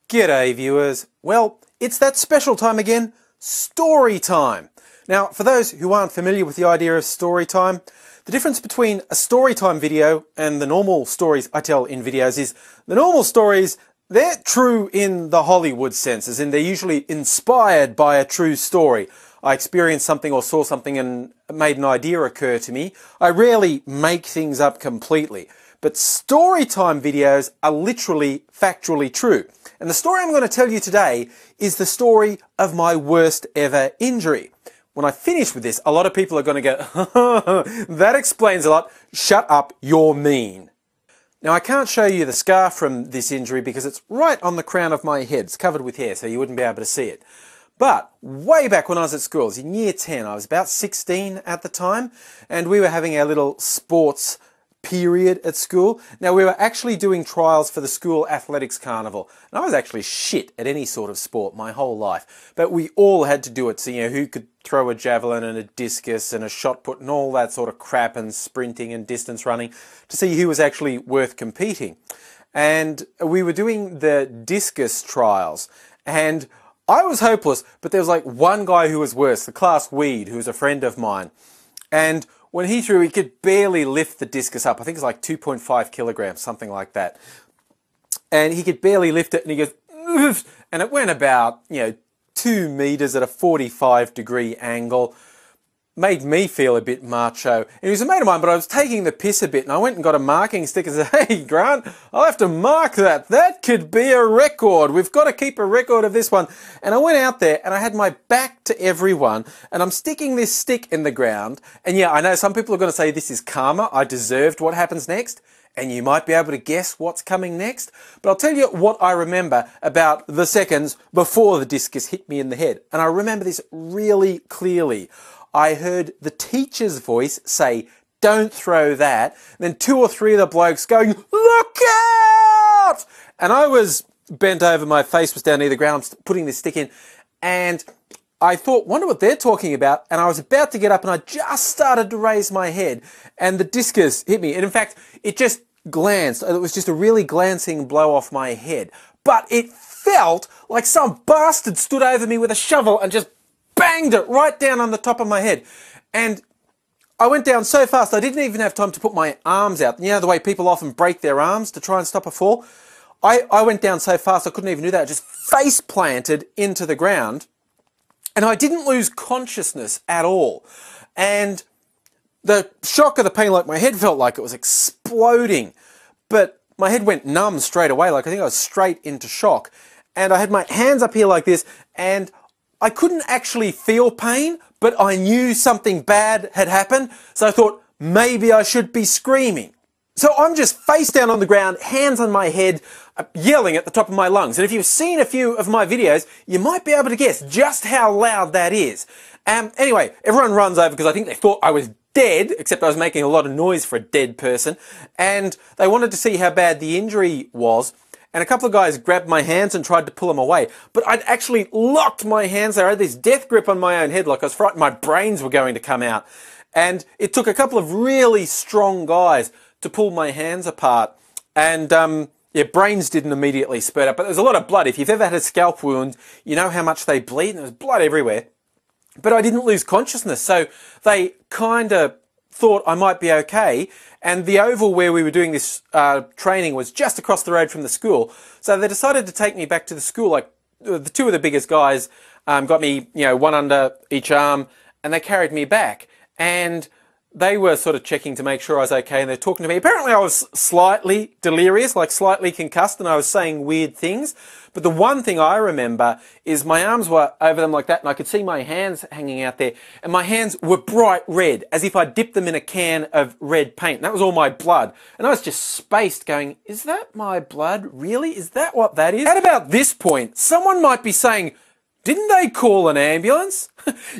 G'day viewers. Well, it's that special time again, story time. Now, for those who aren't familiar with the idea of story time, the difference between a story time video and the normal stories I tell in videos is the normal stories, they're true in the Hollywood sense, as in they're usually inspired by a true story. I experienced something or saw something and made an idea occur to me. I rarely make things up completely. But storytime videos are literally factually true. And the story I'm going to tell you today is the story of my worst ever injury. When I finish with this, a lot of people are going to go, that explains a lot. Shut up, you're mean. Now, I can't show you the scar from this injury because it's right on the crown of my head. It's covered with hair, so you wouldn't be able to see it. But way back when I was at school, I was in year 10, I was about 16 at the time, and we were having our little sports period at school. Now, we were actually doing trials for the school athletics carnival, and I was actually shit at any sort of sport my whole life, but we all had to do it, so who could throw a javelin and a discus and a shot put and all that sort of crap, and sprinting and distance running to see who was actually worth competing. And we were doing the discus trials, and I was hopeless, but there was like one guy who was worse, the class weed, who was a friend of mine, and when he threw, he could barely lift the discus up. I think it's like 2.5 kilograms, something like that. And he could barely lift it, and he goes, oof, and it went about, 2 meters at a 45-degree angle. Made me feel a bit macho. And he was a mate of mine, but I was taking the piss a bit, and I went and got a marking stick and said, hey, Grant, I'll have to mark that. That could be a record. We've got to keep a record of this one. And I went out there, and I had my back to everyone, and I'm sticking this stick in the ground. And yeah, I know some people are going to say this is karma. I deserved what happens next. And you might be able to guess what's coming next. But I'll tell you what I remember about the seconds before the discus hit me in the head. And I remember this really clearly. I heard the teacher's voice say, don't throw that. And then 2 or 3 of the blokes going, look out! And I was bent over, my face was down near the ground, putting this stick in. And I thought, wonder what they're talking about. And I was about to get up and I just started to raise my head. And the discus hit me. And in fact, it just glanced. It was just a really glancing blow off my head. But it felt like some bastard stood over me with a shovel and just banged it right down on the top of my head. And I went down so fast I didn't even have time to put my arms out. You know the way people often break their arms to try and stop a fall? I went down so fast I couldn't even do that. I just face planted into the ground. And I didn't lose consciousness at all. And the shock of the pain, like my head felt like it was exploding. But my head went numb straight away. Like I think I was straight into shock. And I had my hands up here like this, and I couldn't actually feel pain, but I knew something bad had happened, so I thought maybe I should be screaming. So I'm just face down on the ground, hands on my head, yelling at the top of my lungs. And if you've seen a few of my videos, you might be able to guess just how loud that is. Anyway, everyone runs over because I think they thought I was dead, except I was making a lot of noise for a dead person, and they wanted to see how bad the injury was. And a couple of guys grabbed my hands and tried to pull them away. But I'd actually locked my hands there. I had this death grip on my own head, like I was frightened my brains were going to come out. And it took a couple of really strong guys to pull my hands apart. And yeah, brains didn't immediately spurt up. But there's a lot of blood. If you've ever had a scalp wound, you know how much they bleed. And there's blood everywhere. But I didn't lose consciousness. So they kind of thought I might be okay. And the oval where we were doing this training was just across the road from the school. So they decided to take me back to the school. Like the 2 of the biggest guys got me, one under each arm, and they carried me back. And they were sort of checking to make sure I was okay, and they're talking to me. Apparently I was slightly delirious, like slightly concussed, and I was saying weird things. But the one thing I remember is my arms were over them like that, and I could see my hands hanging out there. And my hands were bright red, as if I dipped them in a can of red paint. And that was all my blood. And I was just spaced going, is that my blood? Really? Is that what that is? At about this point, someone might be saying, didn't they call an ambulance?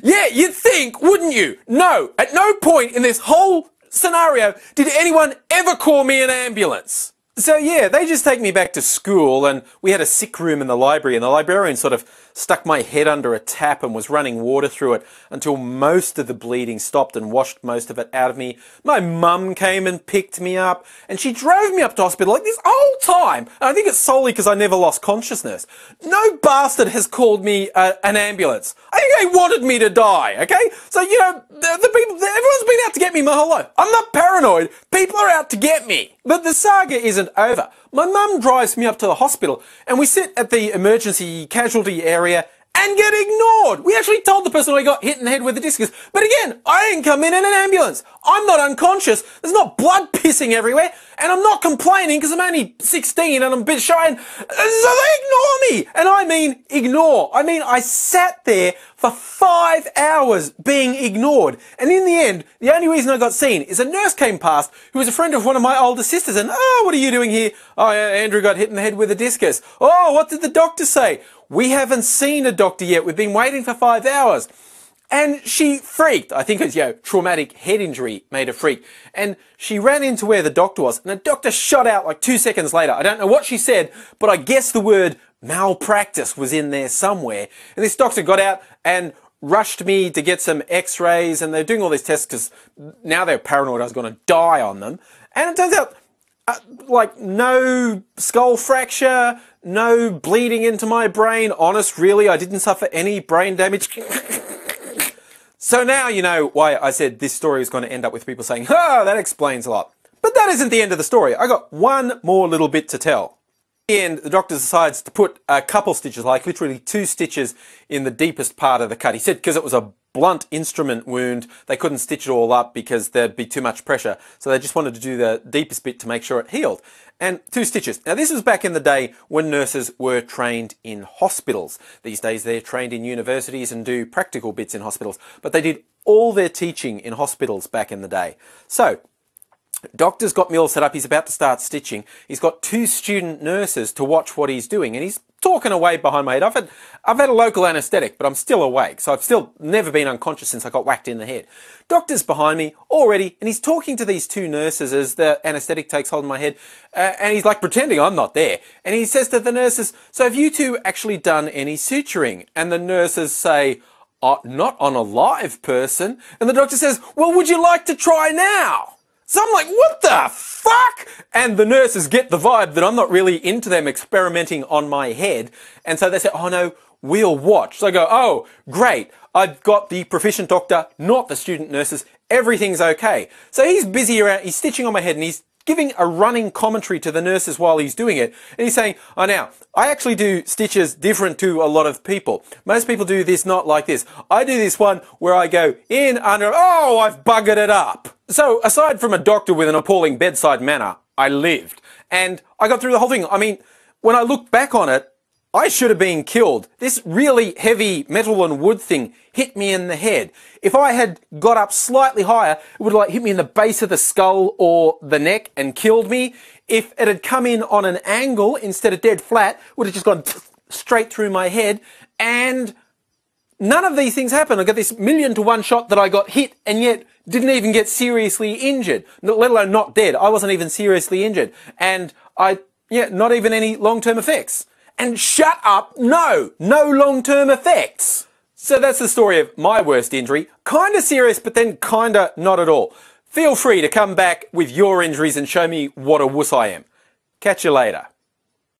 Yeah, you'd think, wouldn't you? No, at no point in this whole scenario did anyone ever call me an ambulance. So yeah, they just take me back to school, and we had a sick room in the library, and the librarian sort of stuck my head under a tap and was running water through it until most of the bleeding stopped and washed most of it out of me. My mum came and picked me up, and she drove me up to hospital like this whole time. And I think it's solely because I never lost consciousness. No bastard has called me an ambulance. I think they wanted me to die, okay? So, you know, the people, everyone's been out to get me my whole life. I'm not paranoid. People are out to get me. But the saga isn't over. My mum drives me up to the hospital, and we sit at the emergency casualty area and get ignored. We actually told the person I got hit in the head with a discus, but again, I didn't come in an ambulance. I'm not unconscious. There's not blood pissing everywhere, and I'm not complaining because I'm only 16 and I'm a bit shy, and so they ignore me. And I mean ignore. I mean, I sat there for 5 hours being ignored. And in the end, the only reason I got seen is a nurse came past who was a friend of one of my older sisters, and, oh, what are you doing here? Oh, yeah, Andrew got hit in the head with a discus. Oh, what did the doctor say? We haven't seen a doctor yet. We've been waiting for 5 hours. And she freaked. I think it's, you know, traumatic head injury made her freak. And she ran into where the doctor was, and the doctor shot out like 2 seconds later. I don't know what she said, but I guess the word malpractice was in there somewhere. And this doctor got out and rushed me to get some x-rays, and they're doing all these tests because now they're paranoid I was going to die on them. And it turns out, like, no skull fracture, no bleeding into my brain. Honest, really, I didn't suffer any brain damage. So now you know why I said this story is going to end up with people saying, oh, that explains a lot. But that isn't the end of the story. I got one more little bit to tell. In the end, the doctor decides to put a couple stitches, like literally 2 stitches in the deepest part of the cut. He said because it was a blunt instrument wound, they couldn't stitch it all up because there'd be too much pressure. So they just wanted to do the deepest bit to make sure it healed. And 2 stitches. Now this was back in the day when nurses were trained in hospitals. These days they're trained in universities and do practical bits in hospitals. But they did all their teaching in hospitals back in the day. So doctor's got me all set up. He's about to start stitching. He's got 2 student nurses to watch what he's doing, and he's talking away behind my head. I've had a local anaesthetic, but I'm still awake, so I've still never been unconscious since I got whacked in the head. Doctor's behind me already, and he's talking to these 2 nurses as the anaesthetic takes hold of my head, and he's like pretending I'm not there. And he says to the nurses, so have you 2 actually done any suturing? And the nurses say, not on a live person. And the doctor says, well, would you like to try now? So I'm like, what the fuck? And the nurses get the vibe that I'm not really into them experimenting on my head. And so they say, oh no, we'll watch. So I go, oh, great. I've got the proficient doctor, not the student nurses. Everything's okay. So he's busy around, he's stitching on my head, and he's giving a running commentary to the nurses while he's doing it. And he's saying, oh, now, I actually do stitches different to a lot of people. Most people do this not like this. I do this one where I go in, under, oh, I've buggered it up. So aside from a doctor with an appalling bedside manner, I lived. And I got through the whole thing. I mean, when I look back on it, I should have been killed. This really heavy metal and wood thing hit me in the head. If I had got up slightly higher, it would have like hit me in the base of the skull or the neck and killed me. If it had come in on an angle instead of dead flat, it would have just gone straight through my head. And none of these things happened. I got this 1,000,000 to 1 shot that I got hit and yet didn't even get seriously injured, let alone not dead. I wasn't even seriously injured. And not even any long-term effects. And shut up, no long-term effects. So that's the story of my worst injury. Kinda serious, but then kinda not at all. Feel free to come back with your injuries and show me what a wuss I am. Catch you later.